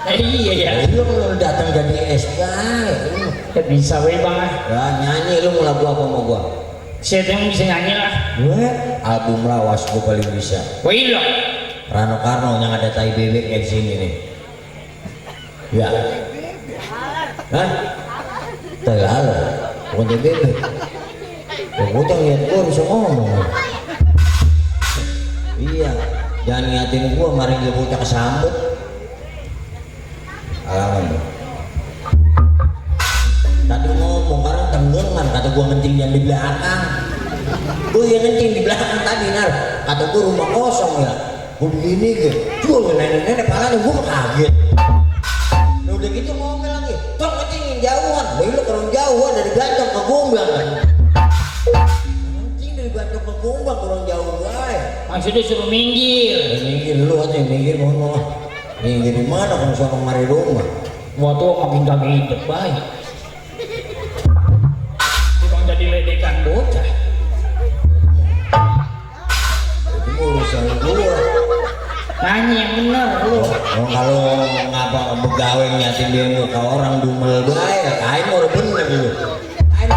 Iya ya. Lu datang jadi SK. Ya bisa we bang. Ya nyanyi lu mau lagu apa mau gua? Siapa yang bisa nyanyi lah? Gue album lawas gua paling bisa. Wih lo. Rano Karno yang ada tai bebek kayak di sini nih. Ya. Hah? Tai lalat. Bukan tai bebek. Gua tuh lihat gua bisa ngomong. Iya. Jangan ngiatin gua mari dia bocah kesambut. Alaman. Tadi ngomong karena tenggelam kata gua ngencing yang di belakang. Gua yang ngencing di belakang tadi nar. Kata gua rumah kosong ya. Gua begini gitu. Jual nenek-nenek palanya gua kaget. Nah, udah gitu ngomel lagi. Tong ngencingin jauhan. Wah lu kurang jauhan dari Gantong ke Gombang kan. Ngencing dari Gantong ke Gombang kurang jauh guys. Maksudnya suruh minggir. Minggir lu aja minggir mohon. Minggir di mana kalau sono mari rumah. Waktu makin kagak hidup baik. Cuma jadi ledekan bocah. Itu urusan gua. Nyanyi yang bener lu. Oh, kalau ngapa begawe nyatin dia muka orang dumel bae, kain mau bener dulu. Kain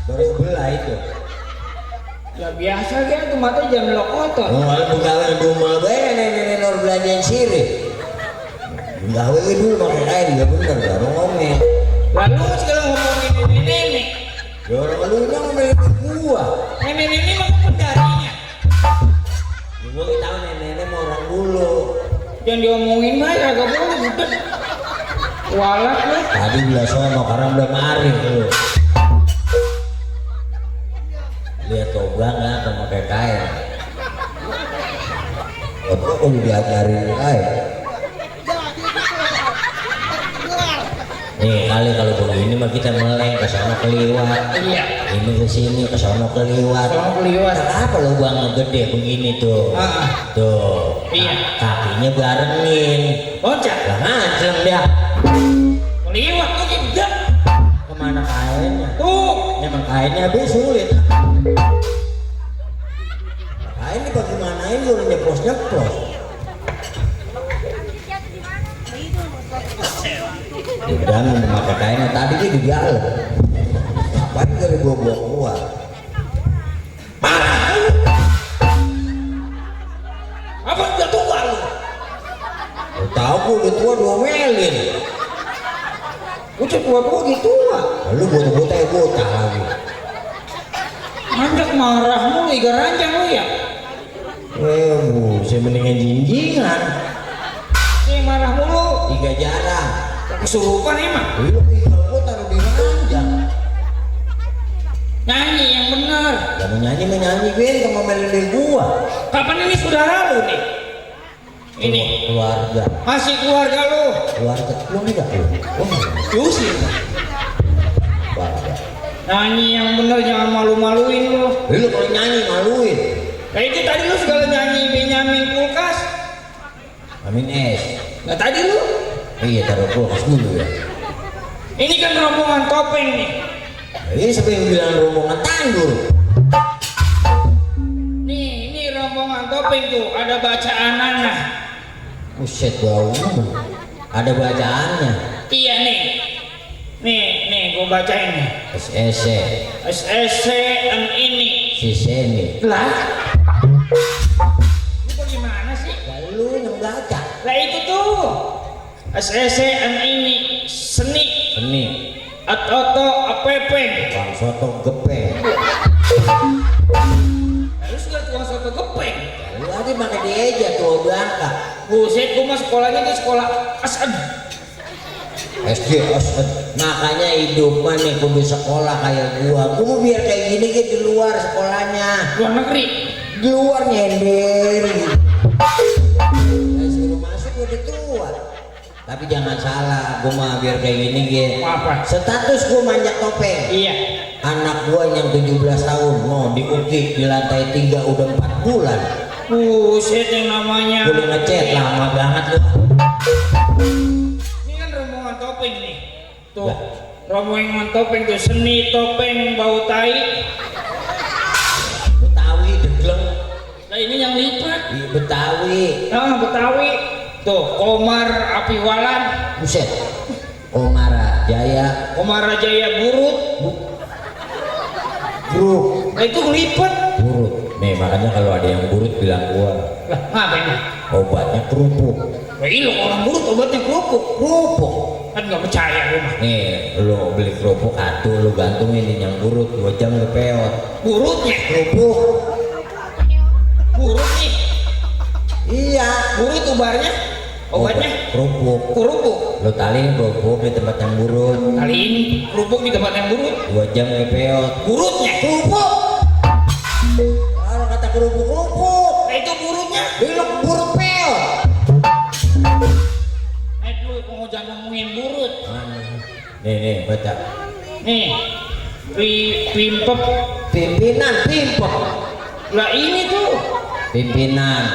baru sebelah itu. Ya biasa gitu mata jangan lo kotor. Oh, kalau begawe dumel bae nenek-nenek nor belanjaan sirih. Begawe dulu pakai kain enggak bener baru ngomel. Lalu sekarang ngomongin nenek-nenek. Ya orang lu nya ngomel gua. Nenek-nenek mah pendarinya. Gua tahu nenek-nenek mau orang dulu. Yang diomongin mah ya gak boleh bukan. Walak lu. Tadi belah sono karena belum mari tuh. Lihat toga nggak pakai kain. Apa kalau diajarin kain? Nih kali kalau begini mah kita meleng ke sana keliwat. Iya. Ini ke sini ke sana keliwat. Sono keliwat. Apa lu bang gede begini tuh? Tuh. Iya. Kakinya barengin. Loncat. Lah ngancem dia. Keliwat tuh juga. Kemana kainnya? Tuh. Emang kainnya habis sulit. Kain ini bagaimana ini udah nyeplos. Udah memakai kainnya tadi dia di dalam. Ngapain dari gua keluar? Marah. Apa udah tua lu? Tahu gua udah tua diomelin. Udah tua gitu tua. Lalu bocah lagi. Anjak marah mulu iga ranjang lu ya. Saya mendingan jinjingan. Yang marah mulu. Tiga jarang. Kesurupan emang. Lu gua taruh di ranjang. Nyanyi yang benar. Gak mau nyanyi Ben sama melodi gua. Kapan ini saudara lu nih? Ini Keluarga. masih keluarga lu. Lu enggak lu? Diusir. Keluarga. Nyanyi yang benar jangan malu-maluin lu. Lu kalau nyanyi maluin. Kayak itu tadi lu segala nyanyi Benyamin Kulkas. Amin es. Nah tadi lu. Iya taruh kulkas dulu ya. Ini kan rombongan topeng nih. Ini siapa yang bilang rombongan tanggul? Nih, ini rombongan topeng tuh, ada bacaannya. Buset bau. Ada bacaannya. Iya nih. Nih, gua bacain nih. SSC. SSC dan ini. Si Seni. Lah. Lu bagaimana sih? Lalu yang baca. Lah itu tuh. SSC dan ini seni. Seni. Atoto apepeng. Bang soto gepeng. Lu sudah tukang soto gepeng. Lu aja pakai dieja tuh berangkat. Buset, gua mah sekolahnya di sekolah Asad. SD Asad. Makanya hidupan nih kudu sekolah kayak gua mau biar kayak gini gitu di luar sekolahnya. Luar negeri. Di luar nyender gitu. Suruh masuk udah tua. Tapi jangan salah, gua mah biar kayak gini gitu. Apa? Status gua manjat topeng. Iya. Anak gua yang 17 tahun mau diukik di lantai 3 udah 4 bulan. Buset yang namanya. Gua udah ngechat lama banget lu. Ini kan rombongan topeng nih. Tuh. Lah. Rombongan topeng tuh seni topeng bau tai. Betawi degleng. Nah ini yang lipat. Betawi. Nah Betawi. Tuh, Komar Api Walan. Buset. Komara Jaya. Komara Jaya Burut. Buruk. Nah, itu ngelipet. Buruk. Nih makanya kalau ada yang buruk bilang gua. Lah, ngapain? Obatnya kerupuk. Nah, ini orang burut obatnya kerupuk. Kerupuk. Kan nggak percaya lu mah. Nih, lu beli kerupuk atuh lu gantungin di yang burut 2 jam lu peot. Burutnya. Kerupuk. Burut nih. Iya. Burut ubarnya. Obatnya kerupuk. kerupuk. Lu taliin kerupuk di tempat yang burut. Kali ini kerupuk di tempat yang burut. 2 jam lu peot. Burutnya. Kerupuk. Kalau kata kerupuk. Nah, itu burutnya. Belum buruk peot. Lu mau jangan ngomongin burut. Nih baca. Nih, pimpep. Pimpinan pimpok. Lah ini tuh pimpinan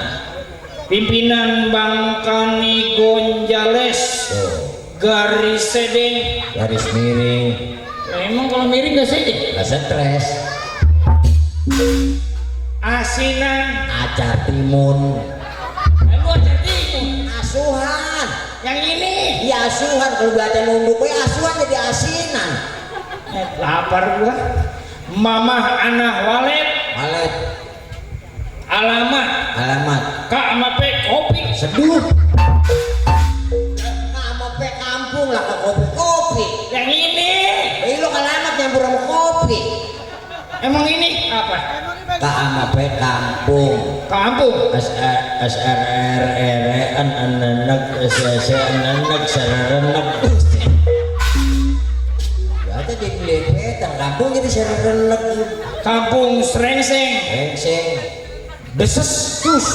Bangkani Gonjales. Tuh, Garis sedeng. garis miring. Lah, emang kalau miring gak sedeng? Gak stres. Asinan. Acar timun. Lu aja timun. Asuhan. Yang ini. Iya asuhan. Kalau belajar nunduk asuhan jadi asinan. Lapar gua. Mamah Anah Walet. Walet. Alamat Alamat. Kak sama P kopi. Seduh. Sama pe kampung lah ke kopi. Yang ini. Lo alamat nyampur sama kopi. Emang ini apa? Kak sama pe kampung. Kampung. SRRR anak sararenak. Berarti jadi lepetan kampung jadi sararenak. Kampung Srengseng. Rengseng. Deses. Dus.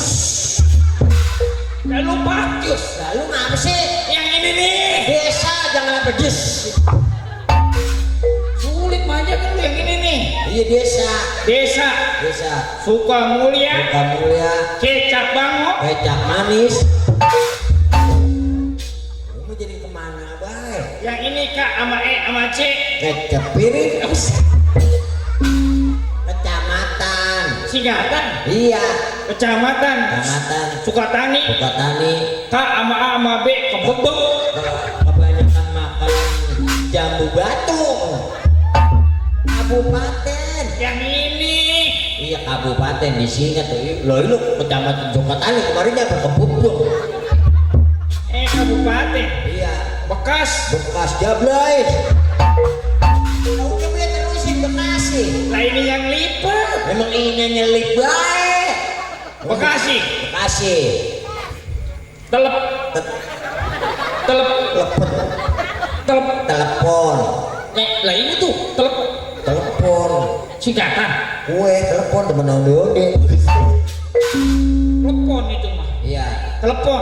Lalu Pakius. Lalu ngapa sih? Yang ini nih. Desa jangan pedes. Sulit aja kan lu yang ini nih. Iya desa. Desa. Desa. Sukamulya. Sukamulya. Kecap Bango. Kecap manis. Kamu jadi kemana baik? Yang ini Kak sama E sama C. Kecap piring. Kecamatan. Singkatan. Iya. Kecamatan. Kecamatan. Sukatani. Sukatani. Kak sama A sama B kebebek. Kebanyakan makan jambu batu. Kabupaten. Yang ini. Iya kabupaten di sini tuh. Lo kecamatan Sukatani kemarinnya apa kebubung? Kabupaten. Iya. Bekas. Bekas Jablay. Kau coba terusin Bekasi. Lah ini yang lipat. Memang ini nyelip baik. Bekasi. Bekasi. Telep. Telep. Lepet. Telep. Telepon. Lah ini tuh telep. Telepon. Singkatan. Kue telepon temen onde-onde. Telepon itu mah. Iya. Telepon.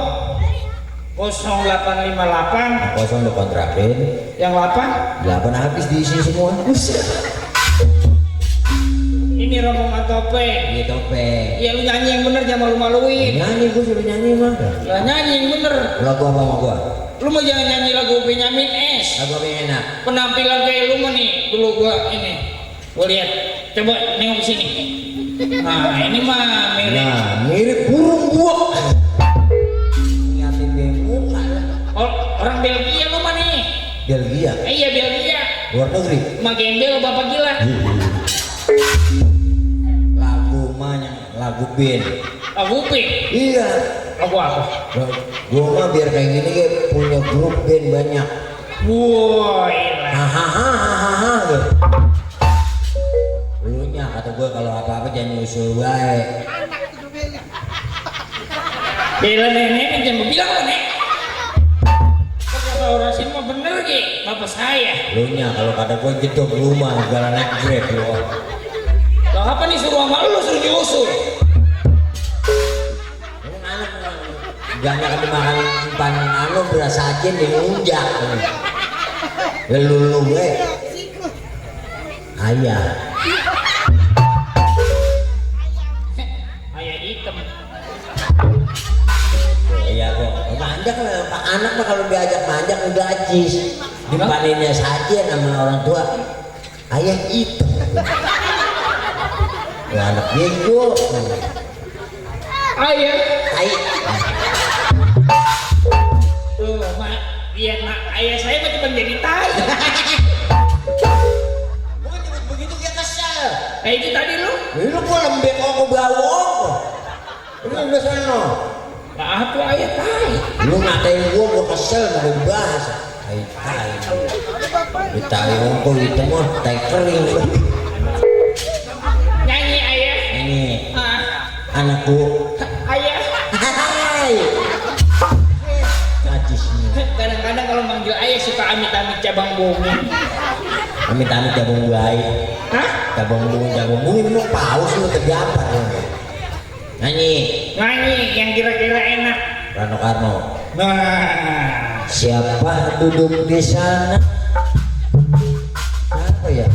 0858. Kosong lo kontrakin. Yang 8. 8 habis diisi semua. Ini rombongan topeng. Iya topeng. Ya lu nyanyi yang bener jangan malu-maluin. Nyanyi gue suruh nyanyi mah. Lah nyanyi yang bener. Lagu apa sama gua? Lu mah jangan nyanyi lagu Benyamin S. Lagu apa yang enak? Penampilan kayak lu mah nih dulu gua ini. Gua lihat. Coba nengok sini. Nah, ini mah mirip. Nah, mirip burung buak. Ngeliatin dia muka. Orang Belgia lu mah nih. Belgia. Iya Belgia. Luar negeri. Mah gembel bapak gila. Lagu mana? Lagu band. Lagu P. Iya. Lagu apa? Gua mah biar kayak gini ya punya grup band banyak. Wah, ilah. Hahaha gitu. Dulunya kata gua kalau apa-apa jangan nyusul baik. Bela nenek jangan bilang lah nek. Kata orang sini mah bener Ki, bapak saya. Dulunya kalau kata gua jedok rumah segala naik grab lu. Lah apa nih suruh sama lu suruh nyusul? Anak banyak dimakan pan anu beras aja di ngunjak. Lelu gue. Ayah. Ayah hitam. Iya kok. Manjak lah Pak anak mah kalau diajak manjak udah ajis. Dipaninnya saja sama orang tua. Ayah hitam. Ya anak bego. Ayah. Ayah. Tuh, mak, lihat nak, ayah saya mah cuma jadi tai. Gua nyebut begitu dia kesel. Kayak itu tadi lu. Lu gua lembek kok ke bawah. Ini udah sana. Nah, tuh ayah tai. Lu ngatain gua kesel mau bahas. Tai. Tai ongko itu mah tai kering. Nyanyi ayah. Ini Ah, anakku. ayah. Hai. Najisnya. Kadang-kadang kalau manggil ayah suka amit-amit cabang bumi. Amit-amit jabung baik. Hah? Jabung bumi mau paus lu tergambar. Nyanyi. Nyanyi yang kira-kira enak. Rano Karno. Nah, Siapa duduk di sana? Apa ya?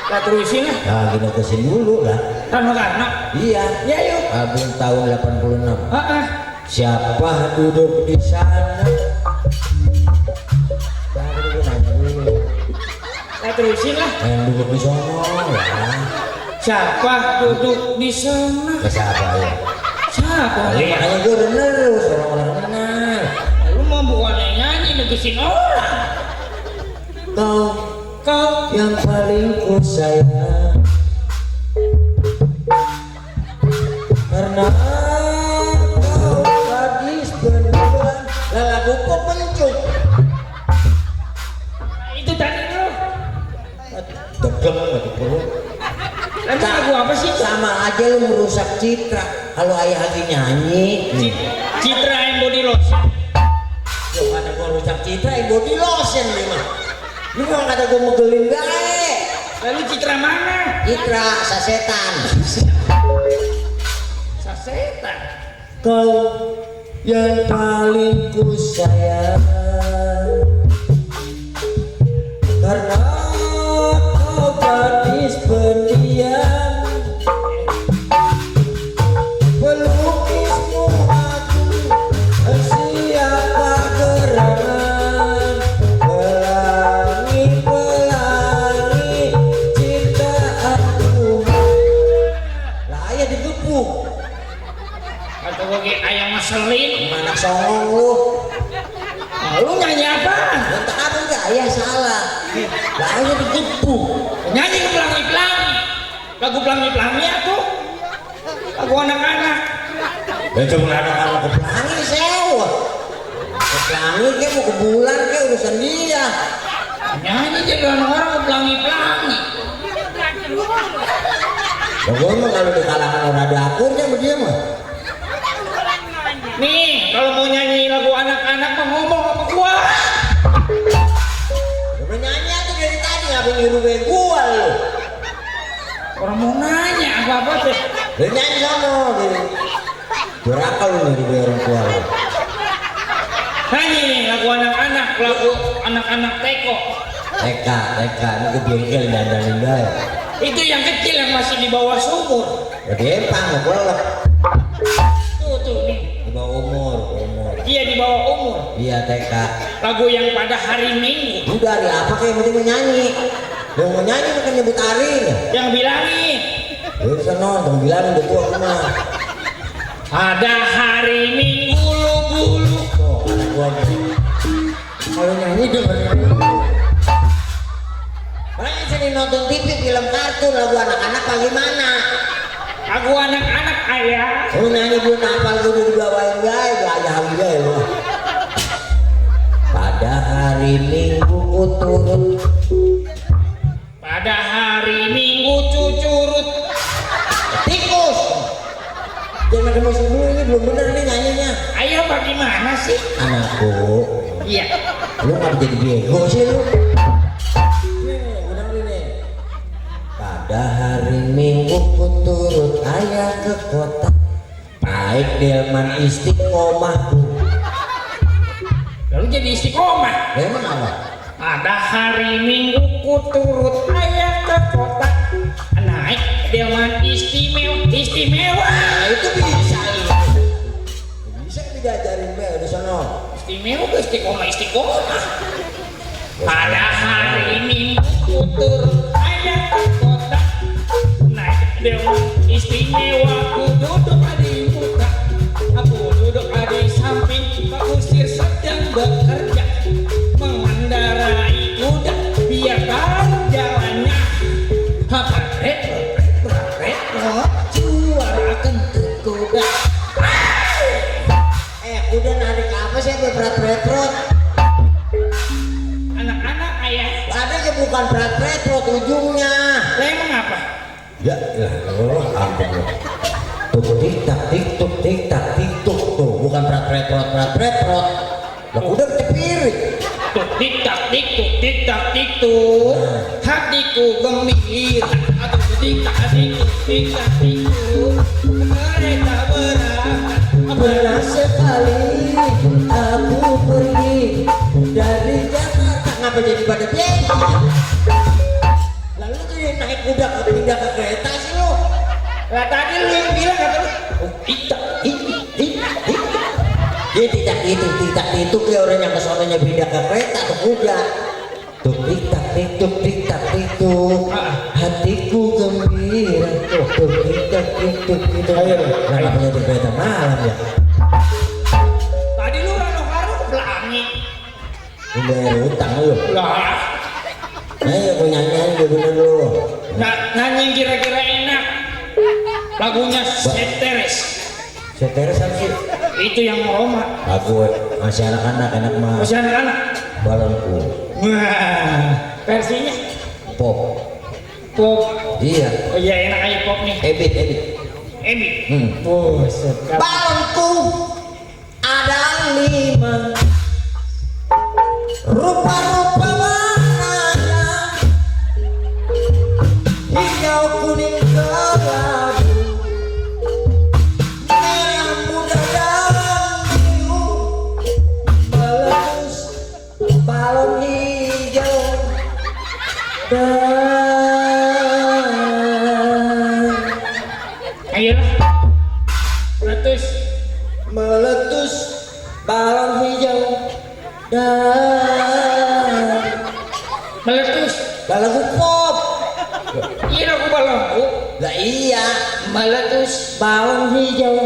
kita terusin lah. Nah, kita kesini dulu lah. Karena. Iya. Ya yuk. Album tahun 86. Ah. Siapa duduk di sana? Nah, kita nanya dulu. Kita terusin lah. Yang duduk di sana ya. Siapa duduk di sana? Ke siapa ya? Siapa? Nah, Ya? makanya gue bener, orang-orang kenal. Lu mau bukannya nyanyi negesin orang. Kau yang paling ku sayang, karena kau gadis beneran. Lah lagu kok pencuk. Itu tadi lu. Degem gitu bro. Emang lagu apa sih? Sama aja lu merusak citra. Kalau ayah lagi nyanyi, Citra yang body lotion. yo kata gua rusak citra, body lotion nih mah. Lu mau kata gua megelin gae. Lalu Citra mana? Citra sasetan. Sasetan. Kau yang paling ku sayang, karena kau gadis pendiam, pelukismu aku siapa gerangan, pelangi ciptaanku. Lah ayah digebuk. Atau gue ayam ngeselin. Mana songong lu? Nah, lu nyanyi apa? Bentar apa enggak? Ayah salah. Lah ayah digebuk. Nyanyi ke pelangi-pelangi. Lagu pelangi-pelangi aku. Lagu anak-anak. Ya cuma anak-anak ke pelangi sewa. Ke pelangi kayak mau ke bulan kayak urusan dia. Nyanyi jadi orang-orang ke pelangi-pelangi. Ya gue mah kalau di kalangan orang ada akurnya sama dia mah. Nih, kalau mau nyanyi lagu anak-anak mah ngomong sama gua. Udah nyanyi aja dari tadi ngapain nyuruh gue gua lu. Orang mau nanya apa-apa teh. Udah nyanyi sama dia. Berapa lu nyuruh gue orang tua lu? Nyanyi nih lagu anak-anak, lagu anak-anak teko. TK, ini ke bengkel dandanin gaya. Itu yang kecil yang masih di bawah sumur. Berarti empang nggak boleh. Tuh nih. Di bawah umur. Iya di bawah umur. Iya TK. Lagu yang pada hari Minggu. Udah hari apa kayak yang penting mau nyanyi. Yang mau nyanyi bukan nyebut hari. Yang bilangin. Bisa nonton bilangin udah tua semua. Ada hari Minggu bulu-bulu. Oh, anak gua. Kalau nyanyi dengerin dulu. Makanya sini nonton TV film kartun lagu anak-anak bagaimana? Lagu anak-anak ayah. Lu nyanyi belum hafal gue udah dibawain gaya, gaya gaya lu. Pada hari Minggu ku turut. Pada hari Minggu cucurut. Tikus. Jangan ada musik dulu, ini belum bener nih nyanyinya. Ayah bagaimana sih? Anakku, Iya. lu ngapa jadi bego sih lu? Bener nih. Pada hari Minggu ku turut ayah ke kota. Baik delman istiqomah. Lalu jadi istiqomah. Emang apa? Pada hari Minggu ku turut ayah ke kota. Naik delman istimewa. Nah itu bisa lu. Bisa diajarin be di sana. Istimewa ke istiqomah. Pada hari Minggu ku turut ayah ke kota. Naik delman istimewa. Ku duduk di muka. Aku duduk di samping. udah narik apa sih berat-berat? Anak-anak ayah. Ada yang bukan berat-berat ujungnya. Lah emang apa? Ya, ampun. Tuh tik-tak tuh, bukan berat-berat. Lah udah cepirit. Tik tak tik tuk. Hatiku gembira. Atau tik tak tik tuk. Kereta berangkat. Pernah sekali aku pergi dari Jakarta. Ngapa jadi pada biaya? Lalu jadi naik kuda pindah ke kereta sih lo. Lah tadi lu yang bilang kata lu. Tik tak. Dia tidak itu ke orang yang kesononya pindah ke kereta atau kuda. Tuk tik tak hatiku gembira. Tuk tik. Ayo, kenapa jadi kereta malam ya? Tadi lu rano-rano belangi. Bayar utang lu. Lah, Ayo aku nyanyi bener lu. nyanyi yang kira-kira enak. Lagunya Seteres. Seteres apa sih? Itu yang Roma. Aku masih anak-anak enak mah. Masih anak-anak. Balonku. Wah, versinya Pop. pop. Iya. Oh iya enak aja pop nih. Ebit. Ebi. Buset. Balonku ada 5. Rupa-rupa warnanya hijau, kuning, kelabu, merah muda dan biru, melus balon hijau dan Ayolah. meletus balon hijau dan Meletus. lagu pop. Iya aku balonku. Lah iya, Meletus. balon hijau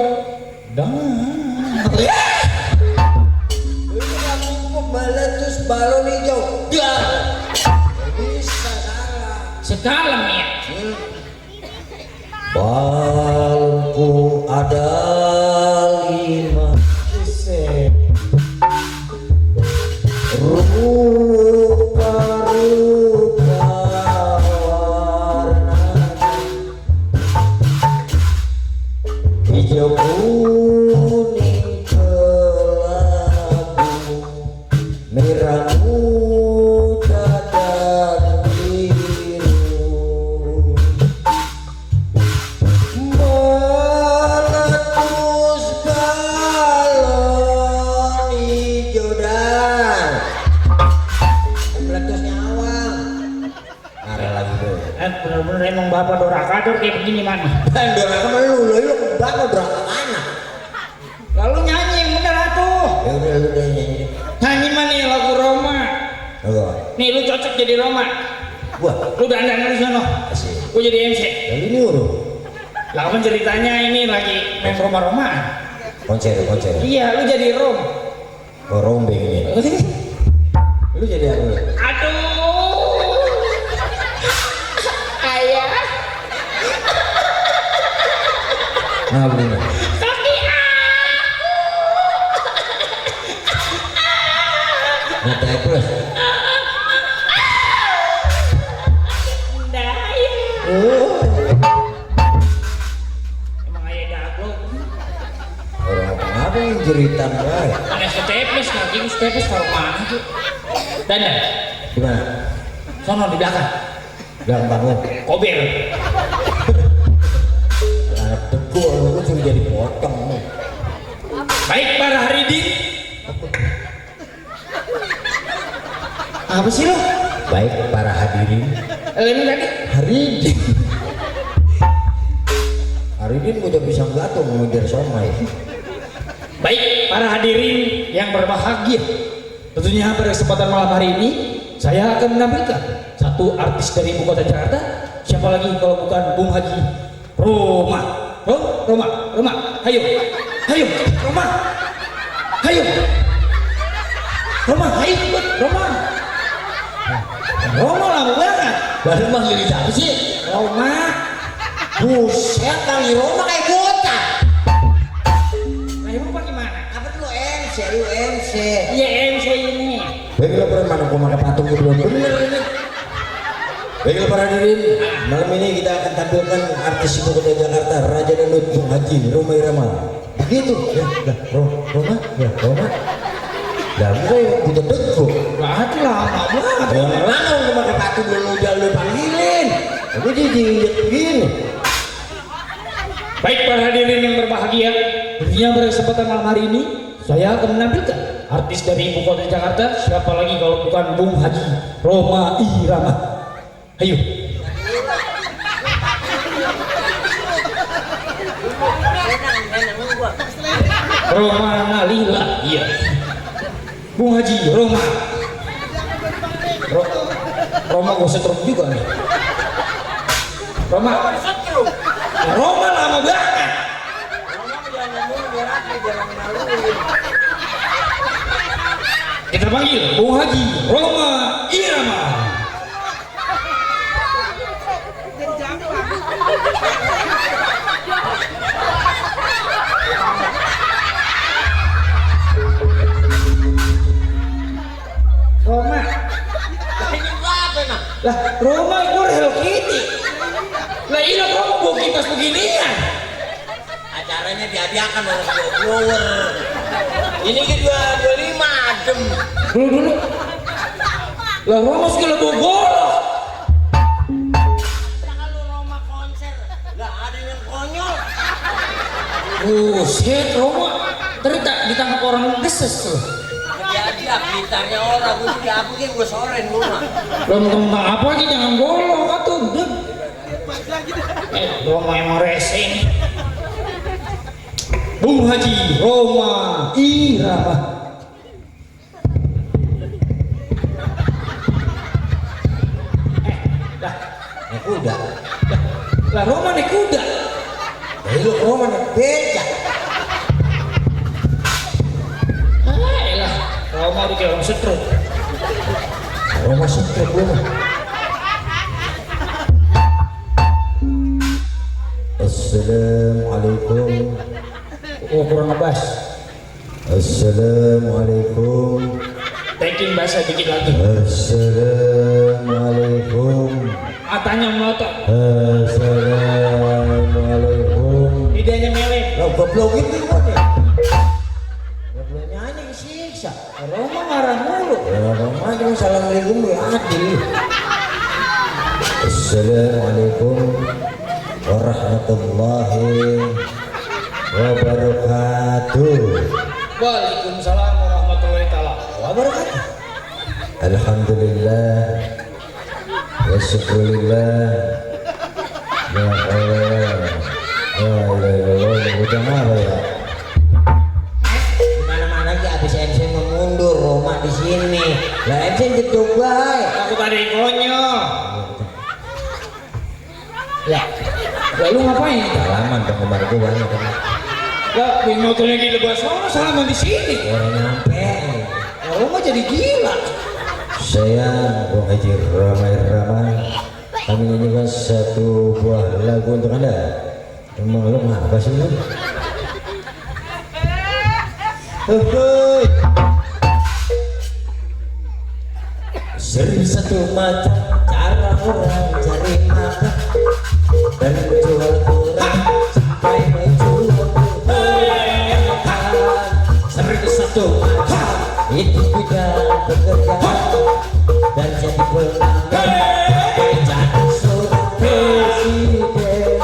Dan. lagu pop meletus balon hijau dan bisa salah. Sekalem ya. Balonku ada 5. Rupa-rupa warnanya hijau, kuning, kelabu, merah muda dan biru, meletus balon hijau dan meletusnya awang. Ada lagi bro. Bener-bener emang bapak dorakador kayak begini mana? Bandor sama lu bapak berapa anak? Lalu nyanyi yang bener atuh. Ya udah lu deh nyanyi. Nyanyi mana yang lagu Roma? Apa? Nih lu cocok jadi Roma. Gua Lu dandan di sana. asik. Gua jadi MC. Lalu ini urut Lah kan ceritanya ini lagi main Roma-Romaan. konser. Iya, lu jadi Rom. Oh, rombeng ini. Lu jadi apa? Aduh. Ayah. Nah, begini. Kaki aku. Nah, plus. Daya. Oh. Emang ayah daglok. Orang apa yang jeritan baik? Mana setepes lagi, setepes taruh mana tuh? Dandan. Gimana? Sono di belakang. Bilang bangun. Kober. Anak teguk, lu suruh jadi potong nih. Baik para Haridin. Apa sih lo? Baik para hadirin. Ini tadi. Haridin. Haridin udah bisa gatung mengejar somai. Baik para hadirin yang berbahagia. Tentunya pada kesempatan malam hari ini saya akan menampilkan satu artis dari ibu kota Jakarta. Siapa lagi kalau bukan Bung Haji Roma. Roma. Hayo, Roma. Hayo, Roma. Roma lama banget. Baru manggil siapa sih? Roma. Buset, kali Roma kayak bocah. Nah, Roma gimana? Apa tuh MC? UMC. Iya MC ini. Baiklah para mana kau pakai patung itu belum bener ini. Baiklah para hadirin, malam ini kita akan tampilkan artis ibu kota Jakarta, Raja Dangdut Bung Haji Rhoma Irama. Begitu ya, Roma, ya Roma. Dan gue butuh dego. Banget lama banget. Lama kau pakai patung dulu lu panggilin. Aku jadi begini. Baik para hadirin yang berbahagia, tentunya pada kesempatan malam hari ini saya akan menampilkan artis dari ibu kota Jakarta. Siapa lagi kalau bukan Bung Haji Rhoma Irama. Ayo. Rhoma Nalila, iya. Bung Haji Rhoma. Rhoma gue setruk juga nih. Rhoma. Rhoma lama banget. Kita panggil Bung Haji Rhoma Irama. Rhoma. Lah, Rhoma itu Hello Kitty. Lah ini Rhoma bawa kipas beginian. Acaranya diadakan oleh blower. Ini ke 25 adem. Dulu. Lah Rhoma segala bawa golok. Kalau Roma konser, nggak ada yang konyol. Buset Rhoma. Ternyata ditangkap orang deses tuh. Dia gitarnya orang, gue diakuin gue soren rumah. Belum tentang apa aja jangan golok atuh. Rhoma emang rese ini. Bung Haji Rhoma Irama. Naik kuda. Lah Rhoma naik kuda. Lu Roma naik beca. Elah, Rhoma udah kayak orang setruk. Roma suka gue mah. Assalamualaikum. Oh kurang ngebas. Assalamualaikum. Thanking bahasa dikit lagi. Assalamualaikum. Matanya melotot. Assalamualaikum. Lidahnya melek. Lo goblok itu kok nih. Goblok nyanyi siksa. Rhoma marah mulu. Ya Roma cuma assalamualaikum ya adil. Assalamualaikum warahmatullahi wabarakatuh. Waalaikumsalam warahmatullahi taala wabarakatuh. Alhamdulillah wa syukurillah. Ya Allah. Ya Allah, udah apa ya? Mana-mana aja abis MC mengundur, Roma di sini. Lah MC gitu baik. Aku tadi konyol. Ya, lalu ngapain? Salaman ke kembar gue banyak kan. Lah, di motornya gila gua salaman di sini. Orang nyampe. Rhoma jadi gila. Saya Bung Haji Rhoma Irama. Kami nyanyikan satu buah lagu untuk Anda. Emang lu ngapa sih lu? Hei. Seri satu mata, cara orang cari makan dan menjual kurang sampai menjual kurang. Seri satu mata, itu bidang pekerjaan dan jadi pelanggan. Jadi seorang presiden,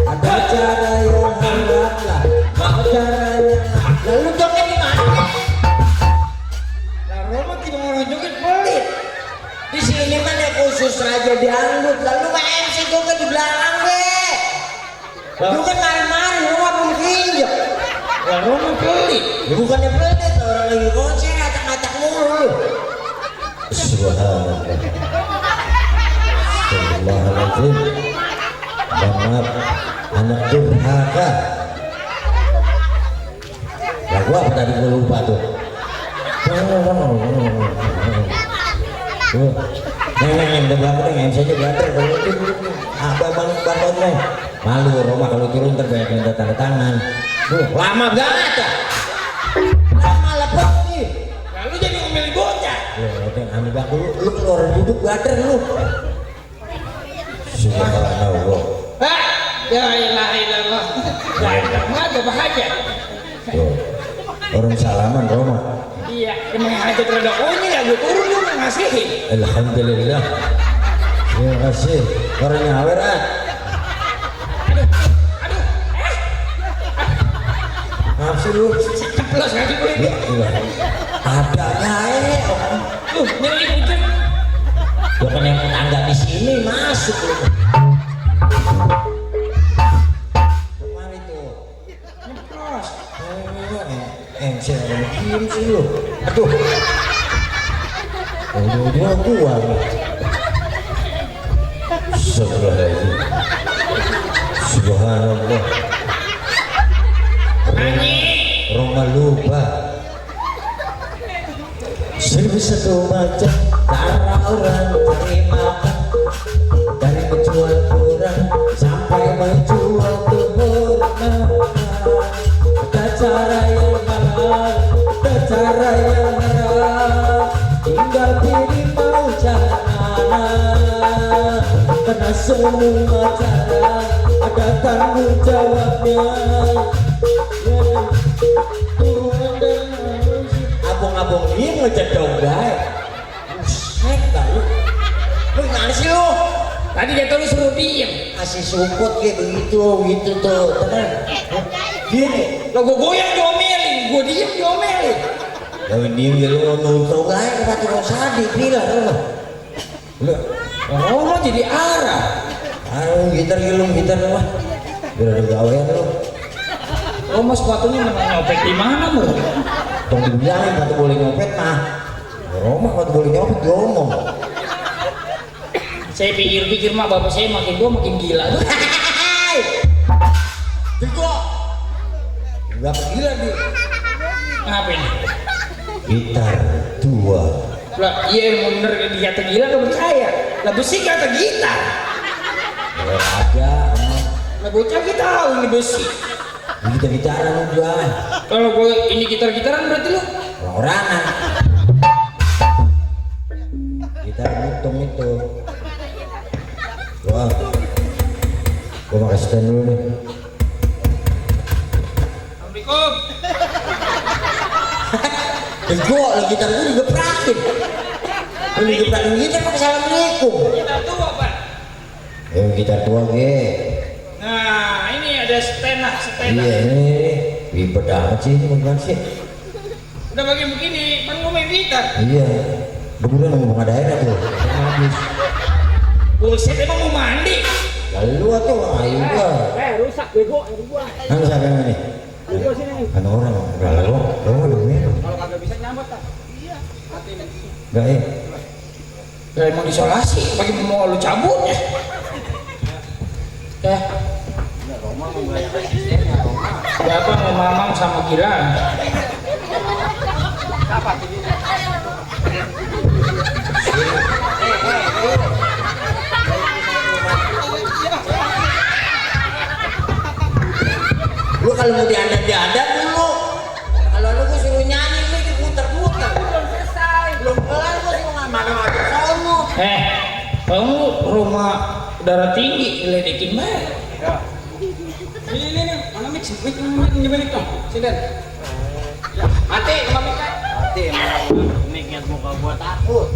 ada cara yang halal, mau caranya. Lalu joget di mana? Lah Rhoma tiba orang joget pelit. Di sini mana khusus Raja Dangdut, lalu nggak MC juga di belakang deh. Lu kan mari-mari, lu nggak belum kinjek. Lah Rhoma pelit. Ya bukannya pelit, orang lagi konser acak-acak mulu. Subhanallah. Astagfirullahaladzim. Maaf, anak durhaka. Lagu apa tadi gue lupa tuh. Neng, udah belakang neng, MC aja belakang. Kalau itu, bang, malu Roma kalau turun terbanyak minta tanda tangan. Lama banget ya. Lama lepot. anu bang lu keluar duduk bader lu. Subhanallah. Ah, ya ilaha illallah. Wah, ada bahagia. Tuh. Orang salaman Roma. Iya, emang aja terada ini ya gue turun lu ngasihin. Alhamdulillah. Terima kasih. Orangnya aweran. Maaf sih lu. Ceplos kaki gue. Ya, iya. Ada nyae. Tuh, nyari kucing. Gua kan yang tangga di sini masuk lu. Kemari tuh. Ceplos. Saya orang diem sih lu. Aduh. Udah gua nih. Subhanallah. Roma lupa. Seribu satu macam cara orang terima dari menjual kurang sampai menjual kehormatan. Ada cara yang halal, ada cara yang haram. Tinggal pilih mau cara mana. Karena semua cara ada tanggung jawabnya. Abang-abang ini ngecedok guys. Buset dah lu. Lu gimana sih lu? Tadi dia tuh suruh diem. Kasih support kayak begitu gitu tuh. Tenang. Gini. Lo gue goyang diomelin, gue diem diomelin. Kalau diem ya lu nonton guys ke Pati Rosadi bilang lu. Oh jadi arah. Aduh gitar mah. Biar ada gawean lu. Oh mas sepatunya memang nyopet di mana mu? Tong dibilangin kata boleh nyopet mah. Roma kata boleh nyopet diomong. Saya pikir-pikir mah bapak saya makin tua makin gila tuh. Tigo. Enggak gila dia. Ngapain? Gitar tua. Lah iya emang bener dia kata gila gak percaya. Lah besi kata gitar. Ada. Lah bocah kita tahu ini besi. Gitar-gitaran juga. Kalau gue ini gitar-gitaran berarti lu Orang-orangan. Gitar hitung itu. Wah. Gua makan stand dulu nih. Assalamualaikum. Ego lah gitar gua digeprakin. Lu digeprakin gitar pakai assalamualaikum. Gitar tua pak. Gitar tua ge. Nah ini ada stand. Iya ini ribet amat sih bukan sih. Udah bagi begini, kan gue main gitar. Iya. Beneran ngomong ada daerah tuh. Habis. Buset emang mau mandi. Lalu tuh ayo gua. Rusak bego air gua. Kan siapa yang ini? Bego sini. Kan orang. Lalu ini. Kalau kagak bisa nyambut tak. Iya. Hati nih. Enggak ya. Ya emang isolasi, bagi mau lu cabut ya. Ya. Roma mau bayar asistennya Roma. Siapa mau mamang sama Gilang? Siapa ini? Lu kalau mau diadat dulu. Kalau lu gua suruh nyanyi lu diputer-puter. Belum selesai. Belum kelar gua suruh ngambil sono. Kamu rumah darah tinggi, ledekin banget. Ya. Ini mana mix nyebelin tuh. Sini. Ya, mati sama mix. Mati emang. Mix muka gua takut.